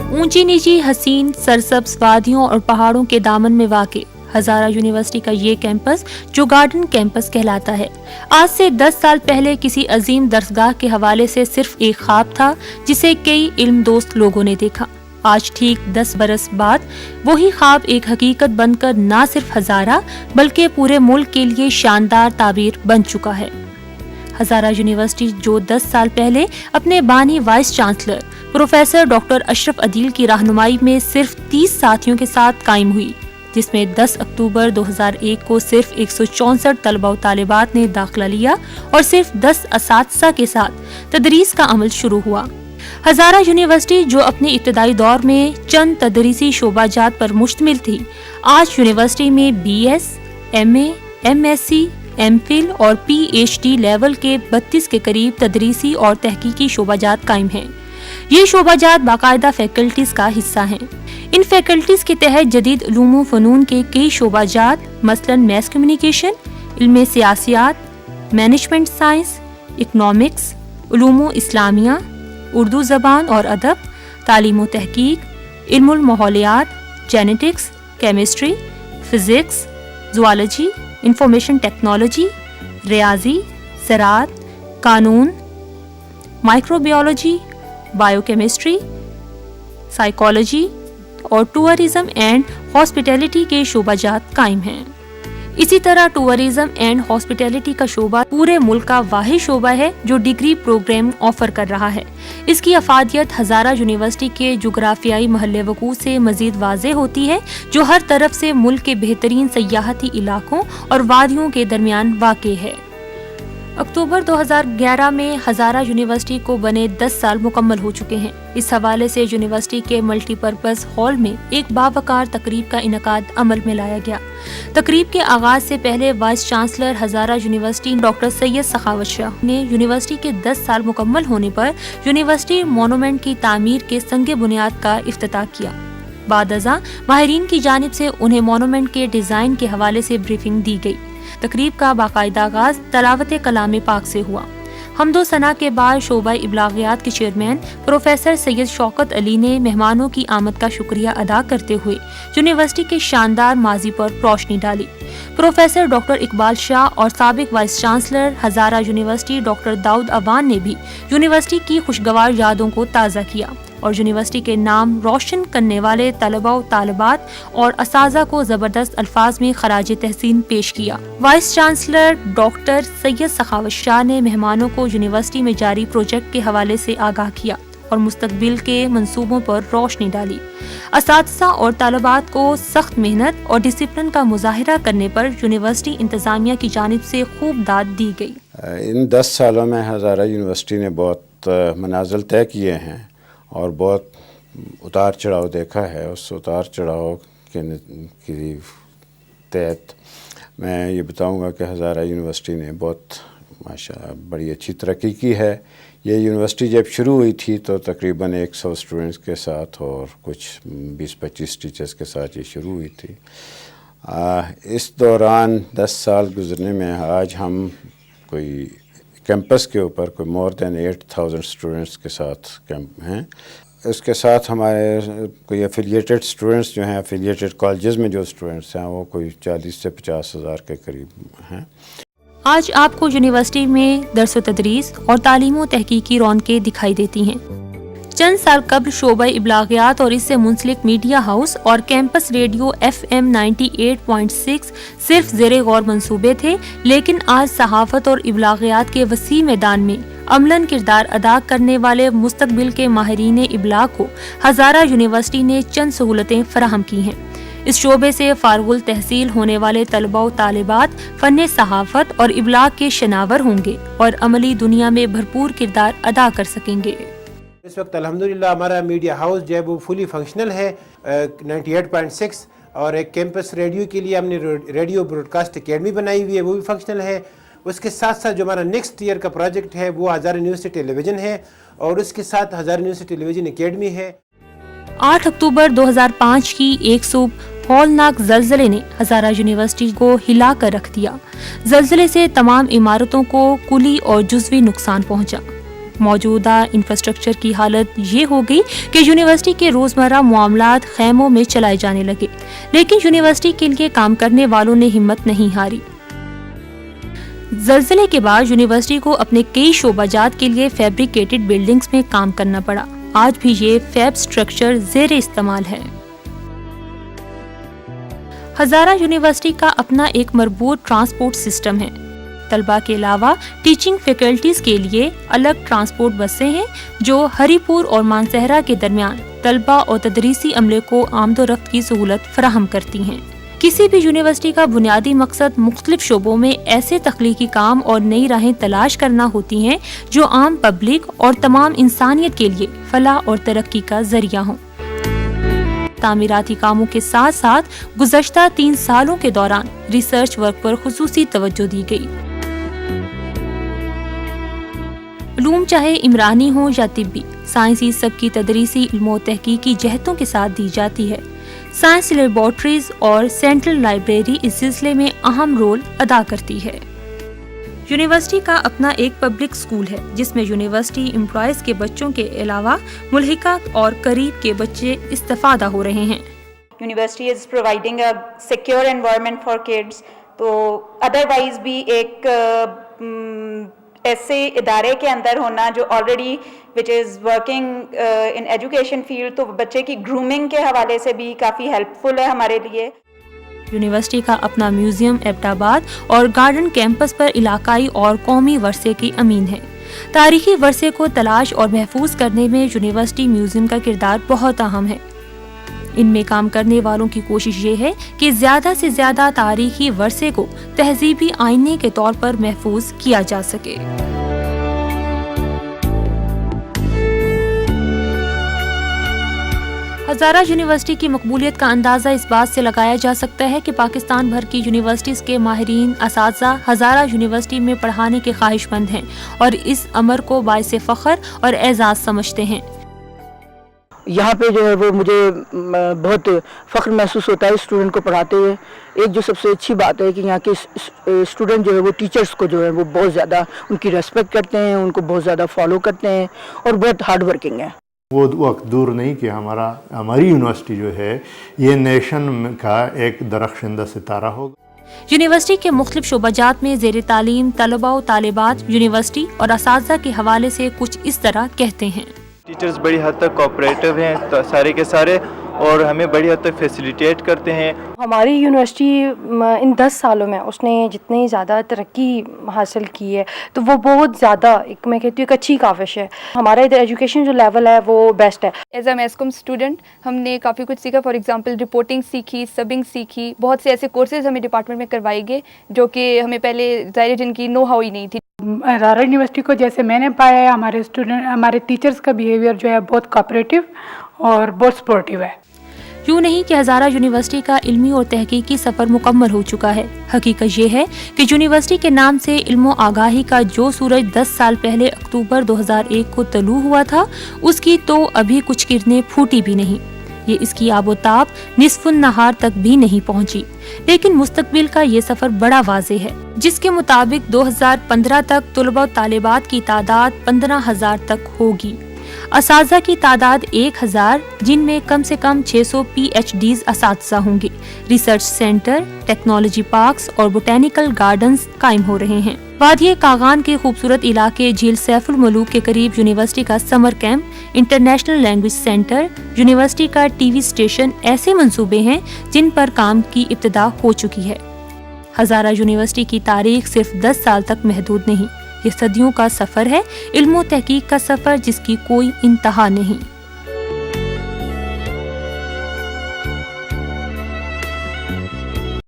اونچی نیچی حسین سرسبز وادیوں اور پہاڑوں کے دامن میں واقع ہزارہ یونیورسٹی کا یہ کیمپس جو گارڈن کیمپس کہلاتا ہے، آج سے 10 سال پہلے کسی عظیم درسگاہ کے حوالے سے صرف ایک خواب تھا جسے کئی علم دوست لوگوں نے دیکھا۔ آج ٹھیک 10 برس بعد وہی خواب ایک حقیقت بن کر نہ صرف ہزارہ بلکہ پورے ملک کے لیے شاندار تعبیر بن چکا ہے۔ ہزارہ یونیورسٹی جو 10 سال پہلے اپنے بانی وائس چانسلر پروفیسر ڈاکٹر اشرف عدیل کی رہنمائی میں صرف 30 ساتھیوں کے ساتھ قائم ہوئی، جس میں 10 اکتوبر 2001 کو صرف 164 طلبہ و طالبات نے داخلہ لیا اور صرف 10 اساتذہ کے ساتھ تدریس کا عمل شروع ہوا۔ ہزارہ یونیورسٹی جو اپنے ابتدائی دور میں چند تدریسی شعبہ جات پر مشتمل تھی، آج یونیورسٹی میں BS، MA، MSc، MPhil اور PhD لیول کے 32 کے قریب تدریسی اور تحقیقی شعبہ جات قائم ہیں۔ یہ شعبہ جات باقاعدہ فیکلٹیز کا حصہ ہیں۔ ان فیکلٹیز کے تحت جدید علوم و فنون کے کئی شعبہ جات مثلاً میس کمیونیکیشن، علم سیاسیات، مینجمنٹ سائنس، اکنامکس، علوم اسلامیہ، اردو زبان اور ادب، تعلیم و تحقیق، علم الماحولیات، genetics, chemistry, physics, zoology, information technology, ریاضی، زراعت، قانون، micro biology, bio chemistry, psychology اور ٹورزم اینڈ ہاسپٹیلٹی کے شعبہ جات قائم ہیں۔ اسی طرح ٹورزم اینڈ ہاسپٹیلٹی کا شعبہ پورے ملک کا واحد شعبہ ہے جو ڈگری پروگرام آفر کر رہا ہے۔ اس کی افادیت ہزارہ یونیورسٹی کے جغرافیائی محل وقوع سے مزید واضح ہوتی ہے، جو ہر طرف سے ملک کے بہترین سیاحتی علاقوں اور وادیوں کے درمیان واقع ہے۔ اکتوبر 2011 میں ہزارہ یونیورسٹی کو بنے 10 سال مکمل ہو چکے ہیں۔ اس حوالے سے یونیورسٹی کے ملٹی پرپز ہال میں ایک باوقار تقریب کا انعقاد عمل میں لایا گیا۔ تقریب کے آغاز سے پہلے vice chancellor Hazara university doctor Syed Sakhawat Shah نے یونیورسٹی کے 10 سال مکمل ہونے پر یونیورسٹی مونومنٹ کی تعمیر کے سنگ بنیاد کا افتتاح کیا۔ بعد ازاں ماہرین کی جانب سے انہیں مونومنٹ کے ڈیزائن کے حوالے سے بریفنگ دی گئی۔ تقریب کا باقاعدہ آغاز تلاوت کلام پاک سے ہوا۔ حمد و ثنا کے بعد شعبہ ابلاغیات کے چیئرمین پروفیسر سید شوکت علی نے مہمانوں کی آمد کا شکریہ ادا کرتے ہوئے یونیورسٹی کے شاندار ماضی پر روشنی ڈالی۔ پروفیسر ڈاکٹر اقبال شاہ اور سابق vice chancellor Hazara university doctor Daud Awan نے بھی یونیورسٹی کی خوشگوار یادوں کو تازہ کیا اور یونیورسٹی کے نام روشن کرنے والے طلباء و طالبات اور اساتذہ کو زبردست الفاظ میں خراج تحسین پیش کیا۔ Vice chancellor doctor Syed Sakhawat Shah نے مہمانوں کو یونیورسٹی میں جاری پروجیکٹ کے حوالے سے آگاہ کیا اور مستقبل کے منصوبوں پر روشنی ڈالی۔ اساتذہ اور طالبات کو سخت محنت اور ڈسپلن کا مظاہرہ کرنے پر یونیورسٹی انتظامیہ کی جانب سے خوب داد دی گئی۔ ان 10 سالوں میں ہزارہ یونیورسٹی نے بہت منازل طے کیے ہیں اور بہت اتار چڑھاؤ دیکھا ہے۔ اس اتار چڑھاؤ کی تحت میں یہ بتاؤں گا کہ ہزارہ یونیورسٹی نے بہت بڑی اچھی ترقی کی ہے۔ یہ یونیورسٹی جب شروع ہوئی تھی تو تقریباً 100 اسٹوڈنٹس کے ساتھ اور کچھ 20-25 ٹیچرز کے ساتھ یہ شروع ہوئی تھی۔ اس دوران 10 سال گزرنے میں آج ہم کوئی کیمپس کے اوپر کوئی مور دین 8000 اسٹوڈنٹس کے ساتھ کیمپ ہیں۔ اس کے ساتھ ہمارے کوئی افیلیٹڈ اسٹوڈنٹس جو ہیں، افیلیٹڈ کالجز میں جو اسٹوڈنٹس ہیں وہ کوئی 40 سے 50 ہزار کے قریب ہیں۔ آج آپ کو یونیورسٹی میں درس و تدریس اور تعلیم و تحقیقی رونقیں دکھائی دیتی ہیں۔ چند سال قبل شعبہ ابلاغیات اور اس سے منسلک میڈیا ہاؤس اور کیمپس ریڈیو FM 98.6 صرف زیر غور منصوبے تھے، لیکن آج صحافت اور ابلاغیات کے وسیع میدان میں عملاً کردار ادا کرنے والے مستقبل کے ماہرین ابلاغ کو ہزارہ یونیورسٹی نے چند سہولتیں فراہم کی ہیں۔ اس شعبے سے فارغ التحصیل ہونے والے طلباء و طالبات فن صحافت اور ابلاغ کے شناور ہوں گے اور عملی دنیا میں بھرپور کردار ادا کر سکیں گے۔ اس وقت الحمدللہ ہمارا میڈیا ہاؤس جو ہے وہ فلی فنکشنل ہے 98.6، اور ایک کیمپس ریڈیو کے لیے ہم نے ریڈیو براڈ کاسٹ اکیڈمی بنائی ہوئی ہے، وہ بھی فنکشنل ہے۔ اس کے ساتھ ساتھ جو ہمارا نیکسٹ ایئر کا پروجیکٹ ہے وہ ہزارہ یونیورسٹی ٹیلی ویژن ہے، اور اس کے ساتھ ہزارہ یونیورسٹی ٹیلی ویژن اکیڈمی ہے۔ 8 اکتوبر 2005 کی ایک صبح ہولناک زلزلے نے ہزارہ یونیورسٹی کو ہلا کر رکھ دیا۔ زلزلے سے تمام عمارتوں کو کلی اور جزوی نقصان پہنچا۔ موجودہ انفراسٹرکچر کی حالت یہ ہو گئی کہ یونیورسٹی کے روزمرہ معاملات خیموں میں چلائے جانے لگے، لیکن یونیورسٹی کے لیے کام کرنے والوں نے ہمت نہیں ہاری۔ زلزلے کے بعد یونیورسٹی کو اپنے کئی شعبہ جات کے لیے فیبریکیٹڈ بلڈنگز میں کام کرنا پڑا۔ آج بھی یہ فیب سٹرکچر زیر استعمال ہے۔ ہزارہ یونیورسٹی کا اپنا ایک مربوط ٹرانسپورٹ سسٹم ہے۔ طلبہ کے علاوہ ٹیچنگ فیکلٹیز کے لیے الگ ٹرانسپورٹ بسیں ہیں جو ہری پور اور مانسہرہ کے درمیان طلبہ اور تدریسی عملے کو آمد و رفت کی سہولت فراہم کرتی ہیں۔ کسی بھی یونیورسٹی کا بنیادی مقصد مختلف شعبوں میں ایسے تخلیقی کام اور نئی راہیں تلاش کرنا ہوتی ہیں جو عام پبلک اور تمام انسانیت کے لیے فلاح اور ترقی کا ذریعہ ہوں۔ تعمیراتی کاموں کے ساتھ ساتھ گزشتہ 3 سالوں کے دوران ریسرچ ورک پر خصوصی توجہ دی گئی۔ علوم چاہے عمرانی ہوں یا طبی، سائنسی سب کی تدریسی علم و تحقیقی جہتوں کے ساتھ دی جاتی ہے۔ سائنس لیبارٹریز اور سینٹرل لائبریری اس سلسلے میں اہم رول ادا کرتی ہے۔ یونیورسٹی کا اپنا ایک پبلک اسکول ہے جس میں یونیورسٹی امپلائیز کے بچوں کے علاوہ ملحقہ اور قریب کے بچے استفادہ ہو رہے ہیں۔ University is providing a secure environment for kids, تو ادروائز بھی ایک ایسے ادارے کے اندر ہونا جو already which is working in education field, تو بچے کی گرومنگ کے حوالے سے بھی کافی ہیلپ فل ہے ہمارے لیے۔ یونیورسٹی کا اپنا میوزیم ایبٹ آباد اور گارڈن کیمپس پر علاقائی اور قومی ورثے کی امین ہے۔ تاریخی ورثے کو تلاش اور محفوظ کرنے میں یونیورسٹی میوزیم کا کردار بہت اہم ہے۔ ان میں کام کرنے والوں کی کوشش یہ ہے کہ زیادہ سے زیادہ تاریخی ورثے کو تہذیبی آئینے کے طور پر محفوظ کیا جا سکے۔ ہزارہ یونیورسٹی کی مقبولیت کا اندازہ اس بات سے لگایا جا سکتا ہے کہ پاکستان بھر کی یونیورسٹیز کے ماہرین اساتذہ ہزارہ یونیورسٹی میں پڑھانے کے خواہش مند ہیں اور اس امر کو باعث فخر اور اعزاز سمجھتے ہیں۔ یہاں پہ جو ہے وہ مجھے بہت فخر محسوس ہوتا ہے اسٹوڈنٹ کو پڑھاتے ہوئے۔ ایک جو سب سے اچھی بات ہے کہ یہاں کے اسٹوڈنٹ جو ہے وہ ٹیچرز کو جو ہے وہ بہت زیادہ ان کی ریسپیکٹ کرتے ہیں، ان کو بہت زیادہ فالو کرتے ہیں اور بہت ہارڈ ورکنگ ہے۔ وہ وقت دور نہیں کہ ہماری یونیورسٹی جو ہے یہ نیشن کا ایک درخشندہ ستارہ ہوگا۔ یونیورسٹی کے مختلف شعبہ جات میں زیر تعلیم طلباء و طالبات یونیورسٹی اور اساتذہ کے حوالے سے کچھ اس طرح کہتے ہیں۔ ٹیچرز بڑی حد تک کوآپریٹو ہیں سارے کے سارے، اور ہمیں بڑی حد تک فیسیلیٹیٹ کرتے ہیں۔ ہماری یونیورسٹی ان 10 سالوں میں اس نے جتنی زیادہ ترقی حاصل کی ہے تو وہ بہت زیادہ میں کہتی ہوں ایک اچھی کاوش ہے۔ ہمارا ادھر ایجوکیشن جو لیول ہے وہ بیسٹ ہے۔ As a mass comm student ہم نے کافی کچھ سیکھا، فار ایگزامپل رپورٹنگ سیکھی، سبنگ سیکھی، بہت سے ایسے کورسز ہمیں ڈپارٹمنٹ میں کروائے گئے جو کہ ہمیں پہلے ظاہر جن کی نو ہاؤ ہی نہیں تھی۔ ہزارہ یونیورسٹی کو جیسے میں نے پایا ہے، ہمارے ٹیچرز کا بیہیویئر جو ہے بہت کوآپریٹو اور بہت سپورٹیو ہے۔ یوں نہیں کہ ہزارہ یونیورسٹی کا علمی اور تحقیقی سفر مکمل ہو چکا ہے، حقیقت یہ ہے کہ یونیورسٹی کے نام سے علم و آگاہی کا جو سورج 10 سال پہلے اکتوبر 2001 کو طلوع ہوا تھا، اس کی تو ابھی کچھ کرنیں پھوٹی بھی نہیں، یہ اس کی آب و تاب نصف النہار تک بھی نہیں پہنچی، لیکن مستقبل کا یہ سفر بڑا واضح ہے، جس کے مطابق 2015 تک طلباء و طالبات کی تعداد 15,000 تک ہوگی، اساتذہ کی تعداد 1,000 جن میں کم سے کم 600 پی ایچ ڈیز اساتذہ ہوں گے، ریسرچ سینٹر، ٹیکنالوجی پارکس اور بوٹینیکل گارڈنز قائم ہو رہے ہیں۔ وادی کاغان کے خوبصورت علاقے جھیل سیف الملوک کے قریب یونیورسٹی کا summer camp, international language centre, university کا ٹی وی اسٹیشن ایسے منصوبے ہیں جن پر کام کی ابتدا ہو چکی ہے۔ ہزارہ یونیورسٹی کی تاریخ صرف 10 سال تک محدود نہیں، یہ صدیوں کا سفر ہے، علم و تحقیق کا سفر جس کی کوئی انتہا نہیں۔